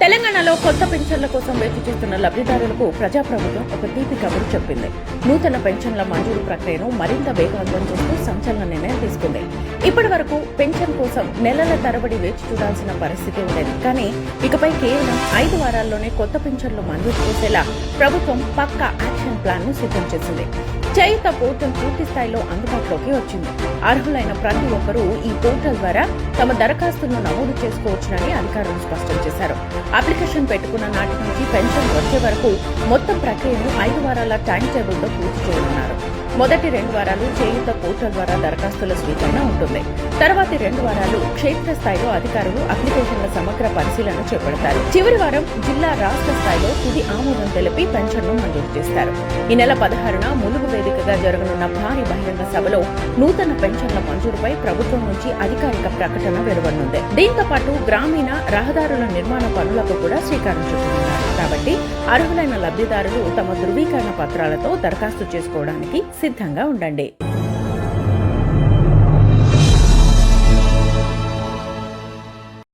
తెలంగాణలో కొత్త పెన్షన్ల కోసం వేచి చూస్తున్న లబ్ధిదారులకు ప్రజాప్రభుత్వం ఒక తీపి కబురు చెప్పింది. నూతన పెన్షన్ల మంజూరు ప్రక్రియను మరింత వేగవంతం చేస్తూ సంచలన నిర్ణయం తీసుకుంది. ఇప్పటి వరకు పెన్షన్ కోసం నెలల తరబడి వేచి చూడాల్సిన పరిస్థితి ఉండేది. కానీ ఇకపై కేవలం 5 వారాల్లోనే కొత్త పెన్షన్లు మంజూరు చేసేలా ప్రభుత్వం పక్కా యాక్షన్ ప్లాన్ ను సిద్ధం చేసింది. చేయూత పోర్టల్ పూర్తి స్థాయిలో అందుబాటులోకి వచ్చింది. అర్హులైన ప్రతి ఒక్కరూ ఈ పోర్టల్ ద్వారా తమ దరఖాస్తును నమోదు చేసుకోవచ్చునని అధికారులు స్పష్టం చేశారు. అప్లికేషన్ పెట్టుకున్న నాటి నుంచి పెన్షన్ వచ్చే వరకు మొత్తం ప్రక్రియను 5 వారాల టైం టేబుల్తో పూర్తి చేయనున్నారు. మొదటి 2 వారాలు చేయూత పోర్టల్ ద్వారా దరఖాస్తుల స్వీకరణ ఉంటుంది. తర్వాతి 2 వారాలు క్షేత్రస్థాయిలో అధికారులు అప్లికేషన్ల సమగ్ర పరిశీలన చేపడతారు. చివరి వారం జిల్లా రాష్ట్ర స్థాయిలో తుది ఆమోదం తెలిపి పెన్షన్ను మంజూరు చేస్తారు. ఈ నెల 16న ములుగు వేదికగా జరగనున్న భారీ బహిరంగ సభలో నూతన పెన్షన్ల మంజూరుపై ప్రభుత్వం నుంచి అధికారిక ప్రకటన వెలువడనుంది. దీంతో పాటు గ్రామీణ రహదారుల నిర్మాణ పనులకు కూడా శ్రీకారం చుట్టనున్నారు. కాబట్టి అర్హులైన లబ్ధిదారులు తమ ధృవీకరణ పత్రాలతో దరఖాస్తు చేసుకోవడానికి సిద్ధంగా ఉండండి.